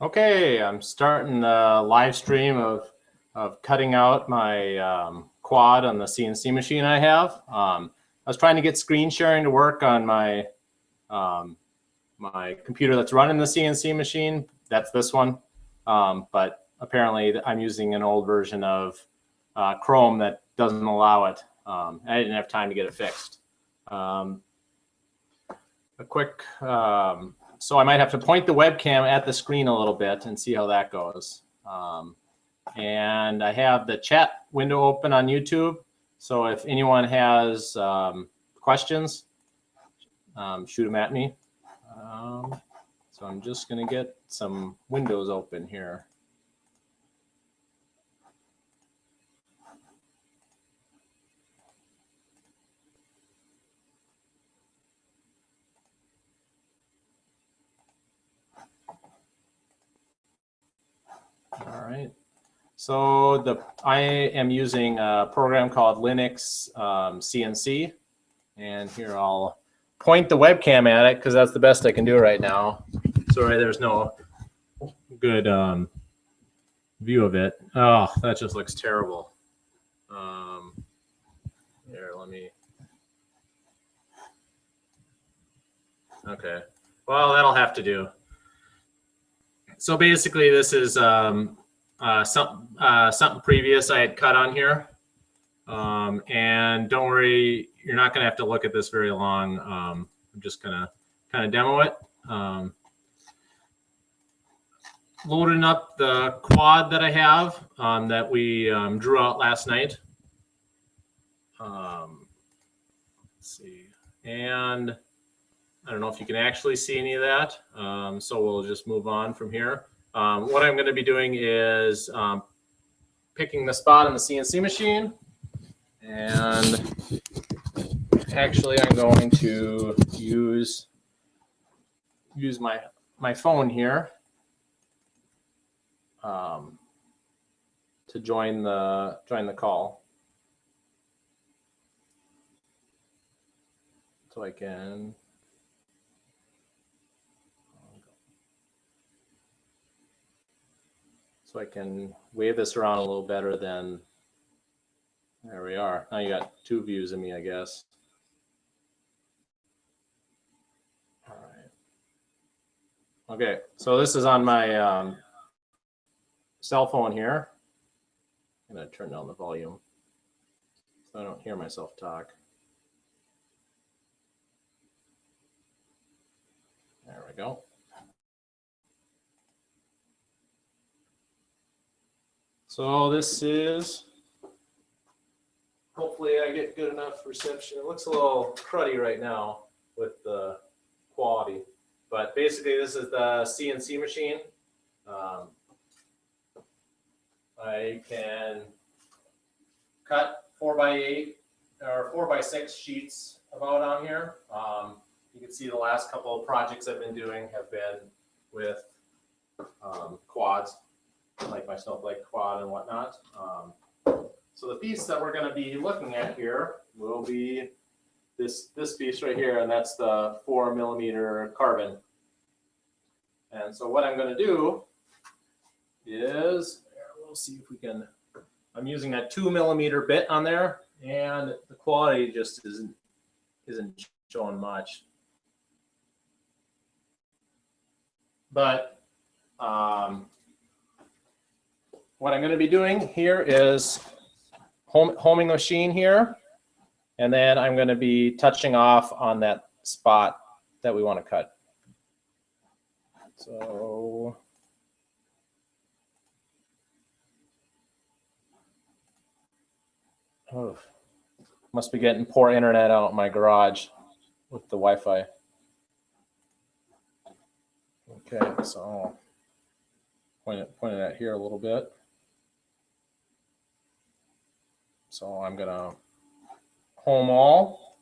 Okay, I'm starting the live stream of cutting out my quad on the CNC machine I have. I was trying to get screen sharing to work on my my computer that's running the CNC machine. That's this one, but apparently I'm using an old version of Chrome that doesn't allow it. I didn't have time to get it fixed. A quick so I might have to point the webcam at the screen a little bit and see how that goes. And I have the chat window open on YouTube. So if anyone has questions, shoot them at me. So I'm just going to get some windows open here. All right. So I am using a program called Linux CNC, and here I'll point the webcam at it because that's the best I can do right now. Sorry, there's no good view of it. Oh, that just looks terrible. Here, let me. Okay. Well, that'll have to do. So basically, this is something previous I had cut on here. And don't worry, you're not going to have to look at this very long. I'm just going to kind of demo it. Loading up the quad that I have that we drew out last night. Let's see. And I don't know if you can actually see any of that. So we'll just move on from here. What I'm going to be doing is picking the spot on the CNC machine. And actually, I'm going to use my phone here to join the call, so I can wave this around a little better than. There we are. Now you got two views of me, I guess. All right. Okay, so this is on my cell phone here. I'm going to turn down the volume so I don't hear myself talk. There we go. So this is, hopefully I get good enough reception. It looks a little cruddy right now with the quality, but basically this is the CNC machine. I can cut 4x8 or 4x6 sheets about on here. You can see the last couple of projects I've been doing have been with quads, like my snowflake quad and whatnot. So the piece that we're going to be looking at here will be this piece right here, and that's the 4mm carbon. And so what I'm going to do is, we'll see if we can, I'm using a 2mm bit on there, and the quality just isn't showing much. But what I'm going to be doing here is homing the machine here, and then I'm going to be touching off on that spot that we want to cut. So must be getting poor internet out in my garage with the Wi-Fi. Okay, so point it at here a little bit. So I'm gonna home all.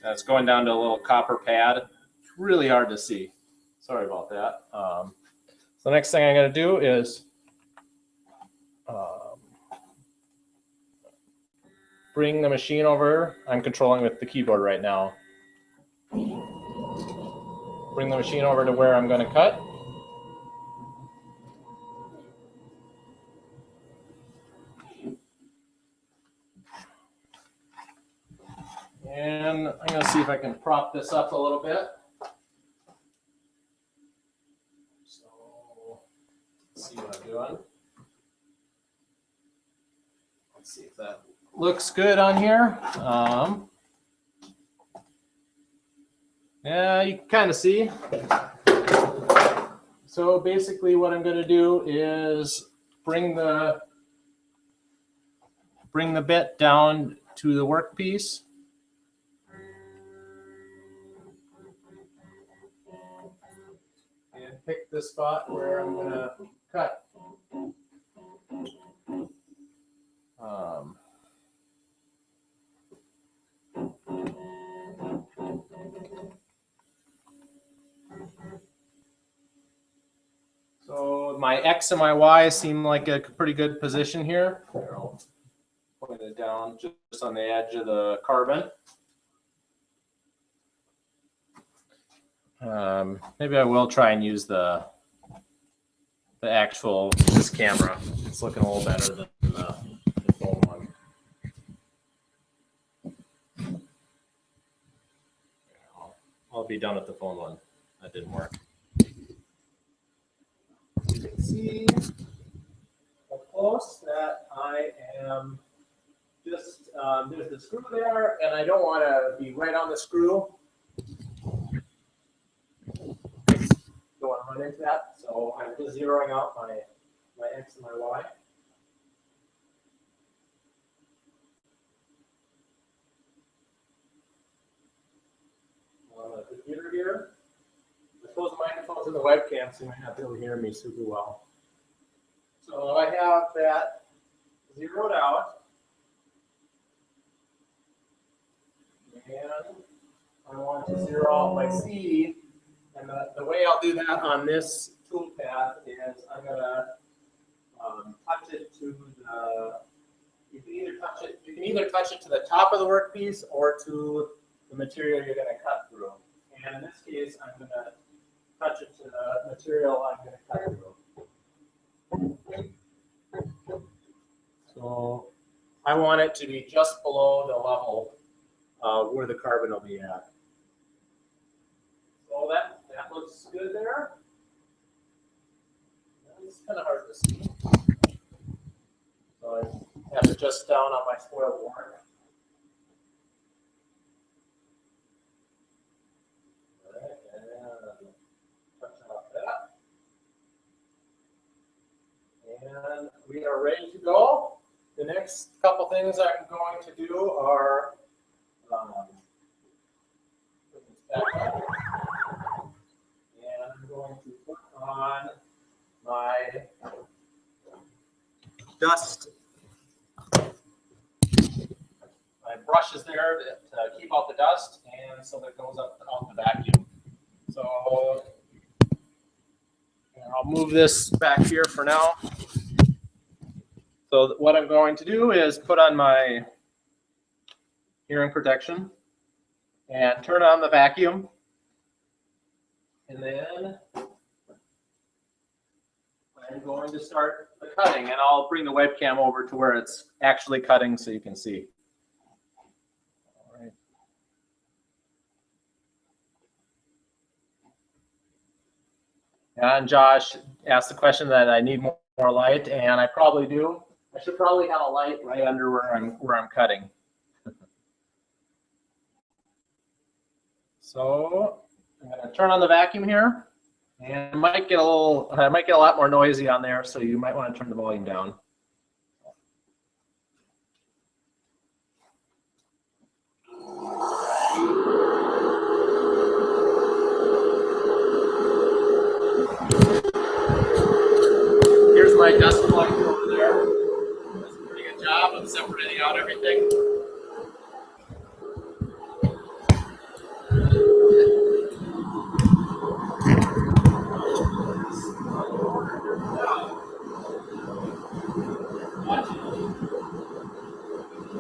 And it's going down to a little copper pad. Really hard to see. Sorry about that. So the next thing I'm going to do is bring the machine over. I'm controlling with the keyboard right now. Bring the machine over to where I'm going to cut. And I'm going to see if I can prop this up a little bit. So let's see what I'm doing. Let's see if that looks good on here. Yeah, you can kind of see. So basically what I'm going to do is bring the bit down to the workpiece. And pick the spot where I'm going to cut. So my X and my Y seem like a pretty good position here. I'll point it down just on the edge of the carbon. Maybe I will try and use the actual, this camera. It's looking a little better than the phone one. I'll be done with the phone one. That didn't work. You can see how close that I am. Just there's the screw there, and I don't want to be right on the screw. Don't want to run into that, so I'm just zeroing out my X and my Y. On the computer here. I suppose the microphone's in the webcam, so you might not be able to hear me super well. So I have that zeroed out. And I want to zero out my C. And the way I'll do that on this toolpath is I'm going to touch it to the, you can either touch it to the top of the workpiece or to the material you're going to cut through. And in this case, I'm going to touch it to the material I'm going to cut through. So I want it to be just below the level where the carbon will be at. So that looks good there. It's kind of hard to see. So I have to adjust down on my spoiled board. All right, and touch off that. And we are ready to go. The next couple things I'm going to do are put this back up. And I'm going to put on my dust. My brush is there to keep out the dust, and so that goes up on the vacuum. So I'll move this back here for now. So what I'm going to do is put on my hearing protection and turn on the vacuum. And then I'm going to start the cutting, and I'll bring the webcam over to where it's actually cutting so you can see. All right. And Josh asked the question that I need more light, and I probably do. I should probably have a light right under where I'm cutting. So I'm going to turn on the vacuum here, and it might get a lot more noisy on there, so you might want to turn the volume down. Here's my dust collector over there. Does a pretty good job of separating out everything. I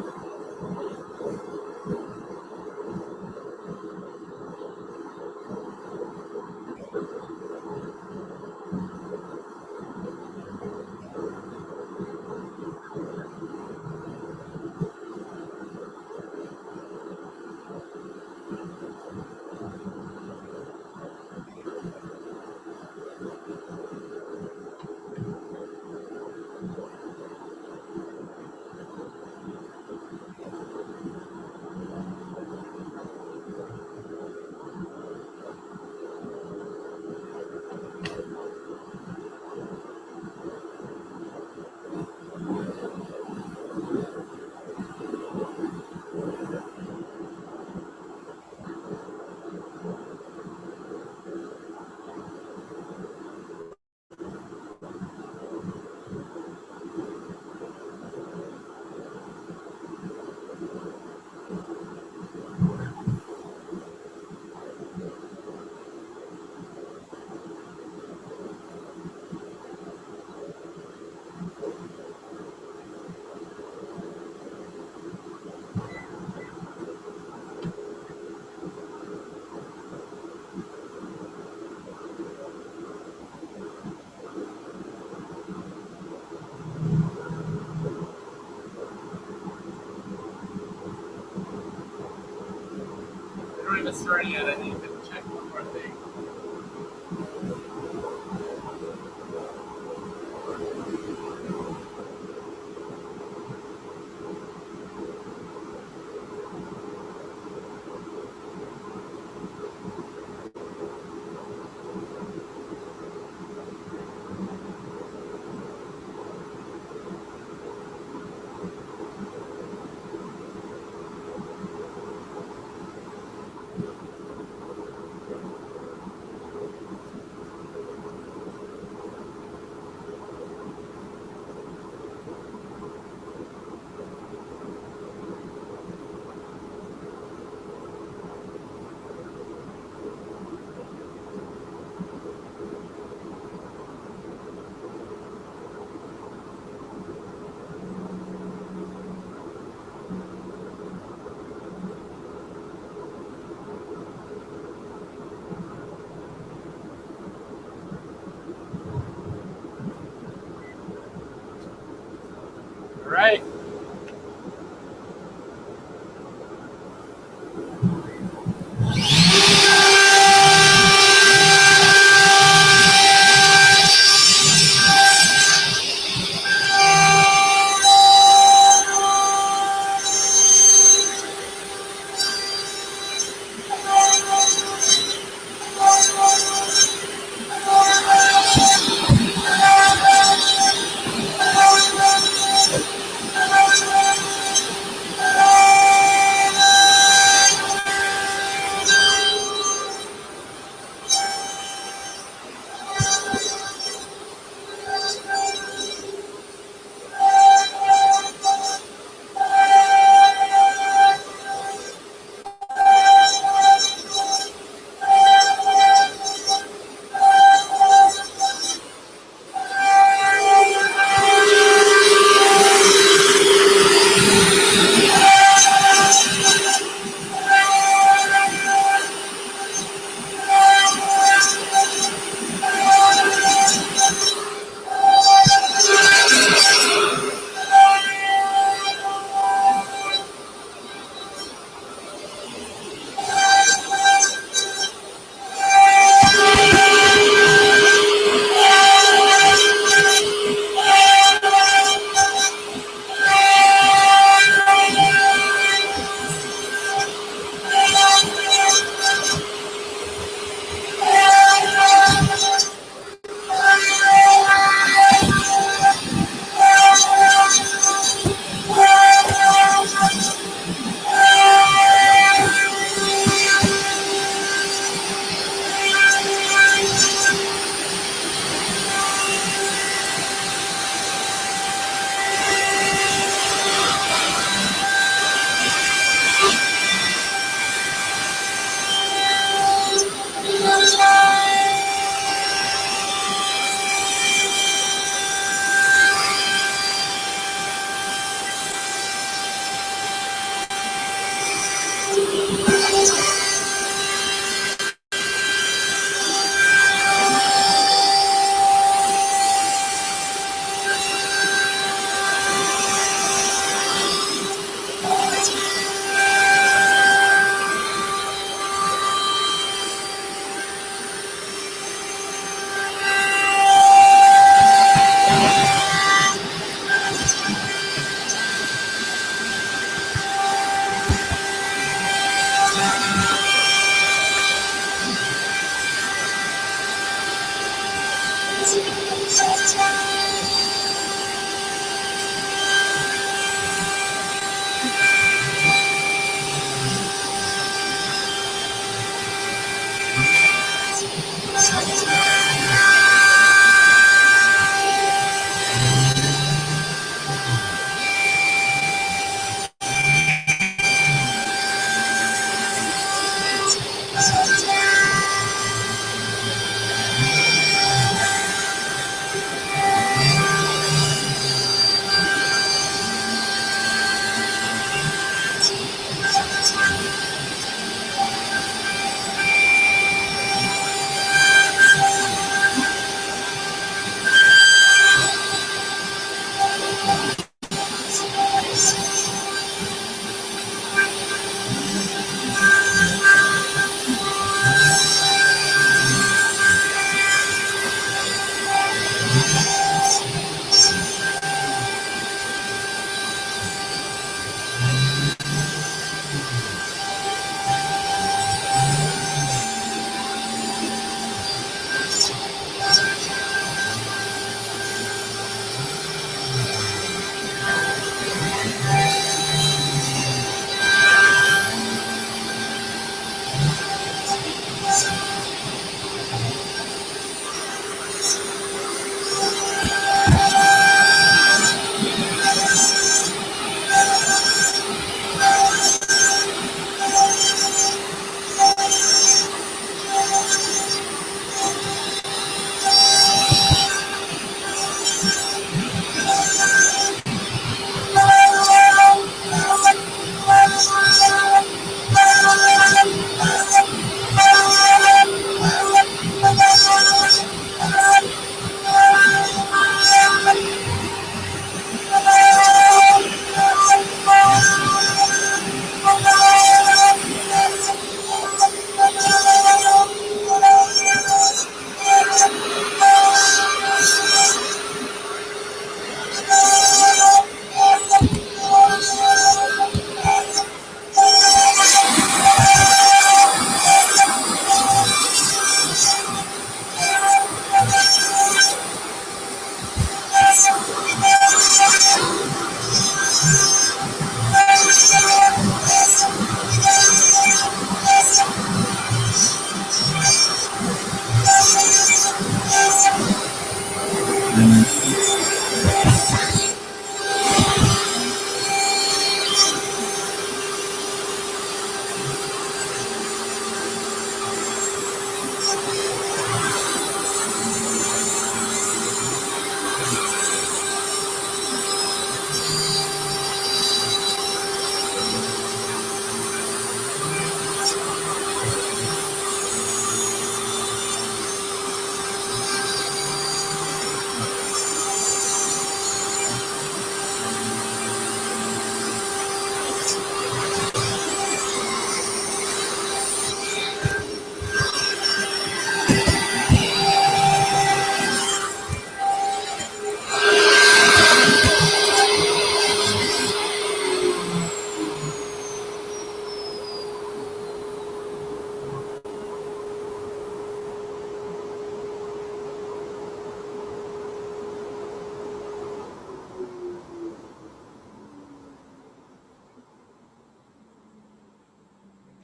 don't even start yet. I need to check one more thing.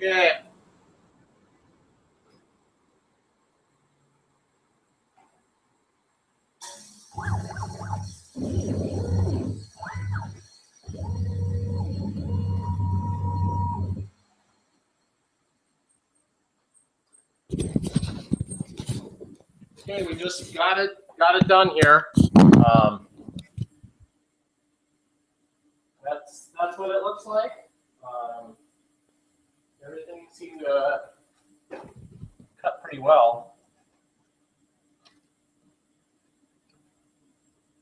Okay. Okay, we just got it done here. That's what it looks like. Everything seemed to cut pretty well.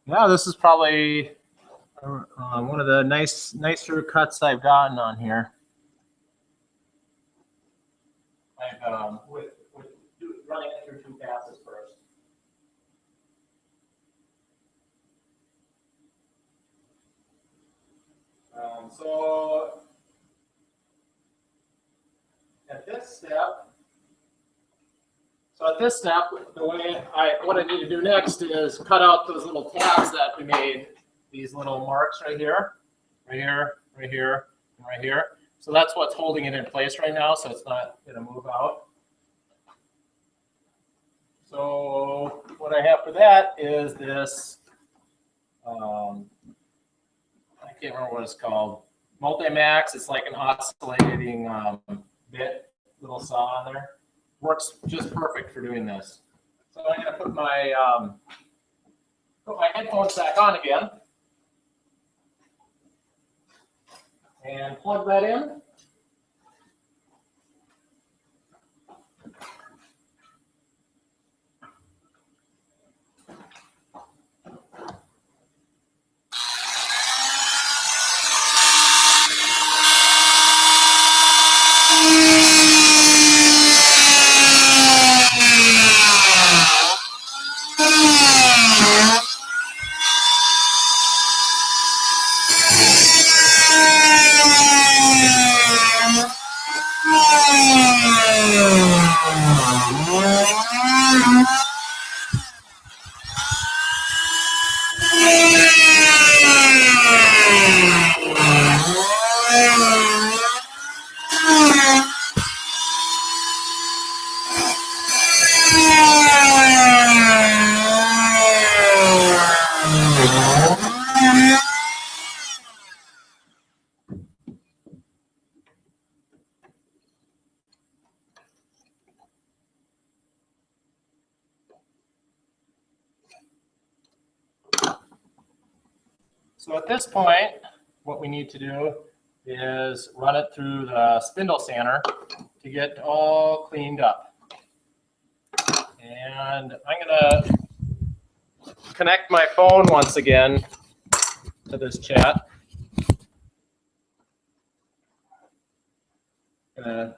Yeah, this is probably one of the nicer cuts I've gotten on here. I've running it through toolpaths first. So at this step, what I need to do next is cut out those little tabs that we made. These little marks right here, right here, right here, and right here. So that's what's holding it in place right now, so it's not going to move out. So what I have for that is this, I can't remember what it's called, Multi-Max. It's like an oscillating bit, little saw on there. Works just perfect for doing this. So I'm going to put my headphones back on again and plug that in. So at this point, what we need to do is run it through the spindle sander to get all cleaned up. And I'm going to connect my phone once again to this chat. I'm going to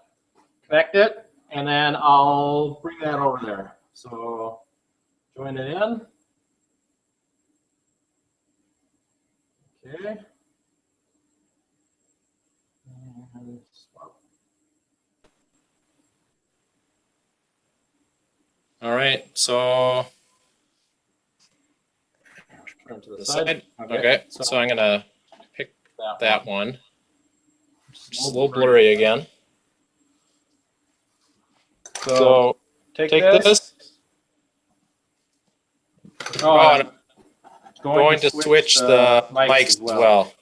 connect it, and then I'll bring that over there. So join it in. Okay. And swap. All right, so turn to the side. Okay, so I'm gonna pick that one. Just a little blurry again. So take this. Oh, I'm going to switch the mics as well.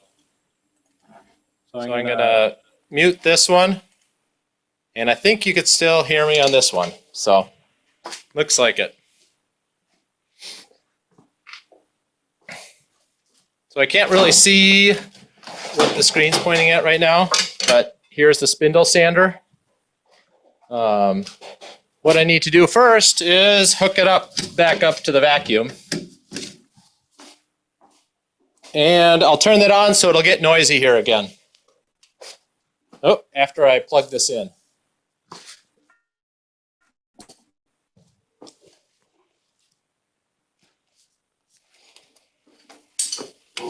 So I'm gonna mute this one, and I think you could still hear me on this one. So looks like it. So I can't really see what the screen's pointing at right now, but here's the spindle sander. What I need to do first is hook it back up to the vacuum. And I'll turn that on so it'll get noisy here again. Oh, after I plug this in. All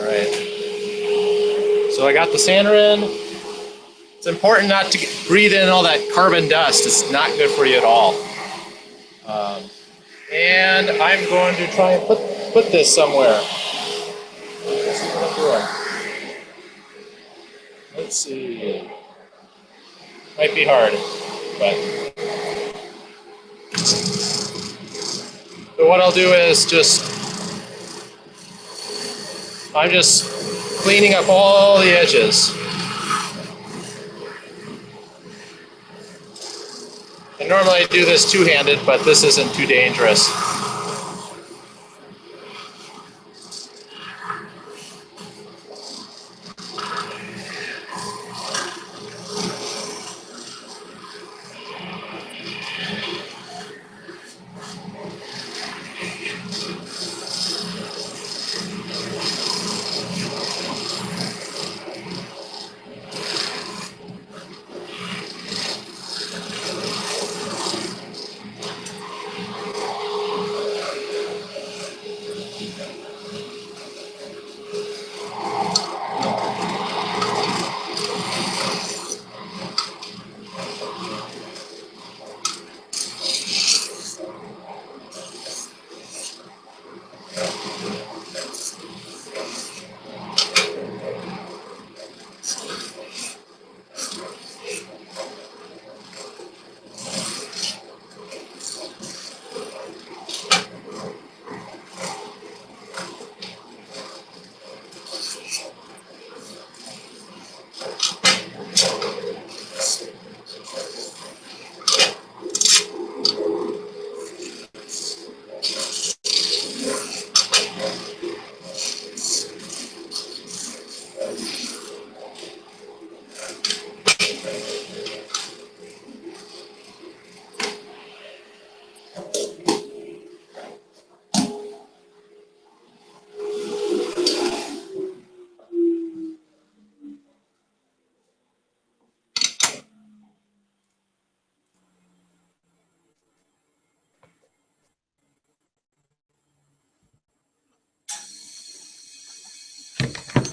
right. So I got the sander in. It's important not to breathe in all that carbon dust. It's not good for you at all. And I'm going to try and put this somewhere. Let's see what I'm doing. Let's see. Might be hard, but. So what I'll do is I'm just cleaning up all the edges. And normally I do this two-handed, but this isn't too dangerous.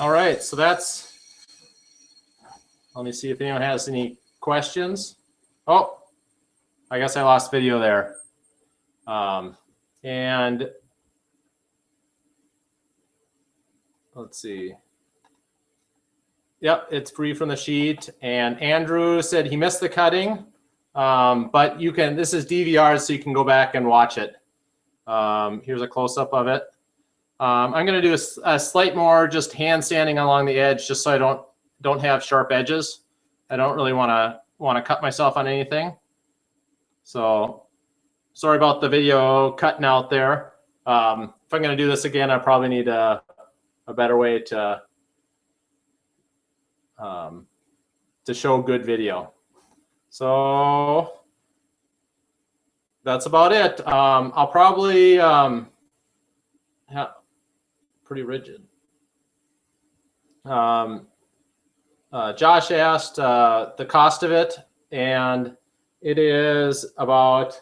All right, so that's, let me see if anyone has any questions. Oh, I guess I lost video there. And let's see. Yep, it's free from the sheet. And Andrew said he missed the cutting, but you can, this is DVR, so you can go back and watch it. Here's a close-up of it. I'm going to do a slight more just hand sanding along the edge, just so I don't have sharp edges. I don't really want to cut myself on anything. So sorry about the video cutting out there. If I'm going to do this again, I probably need a better way to show good video. So that's about it. I'll probably pretty rigid. Josh asked the cost of it, and it is about,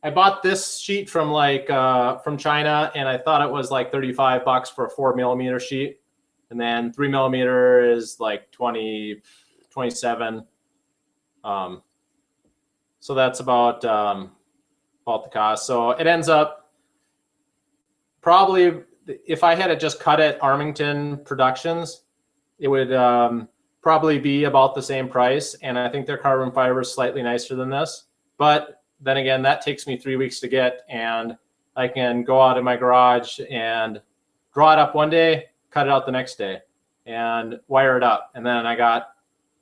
I bought this sheet from from China, and I thought it was like $35 for a 4mm sheet, and then 3mm is like 20, 27. So that's about the cost. So it ends up probably, if I had to just cut at Armington Productions, it would probably be about the same price. And I think their carbon fiber is slightly nicer than this. But then again, that takes me 3 weeks to get, and I can go out in my garage and draw it up one day, cut it out the next day, and wire it up. And then I got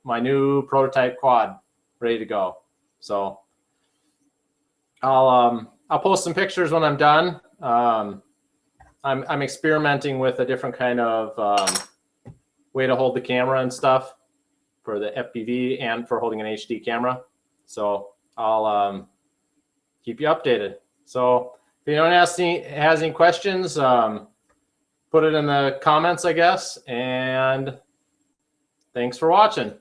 my new prototype quad ready to go. So I'll post some pictures when I'm done. I'm experimenting with a different kind of way to hold the camera and stuff for the FPV and for holding an HD camera. So I'll keep you updated. So if anyone has any questions, put it in the comments, I guess. And thanks for watching.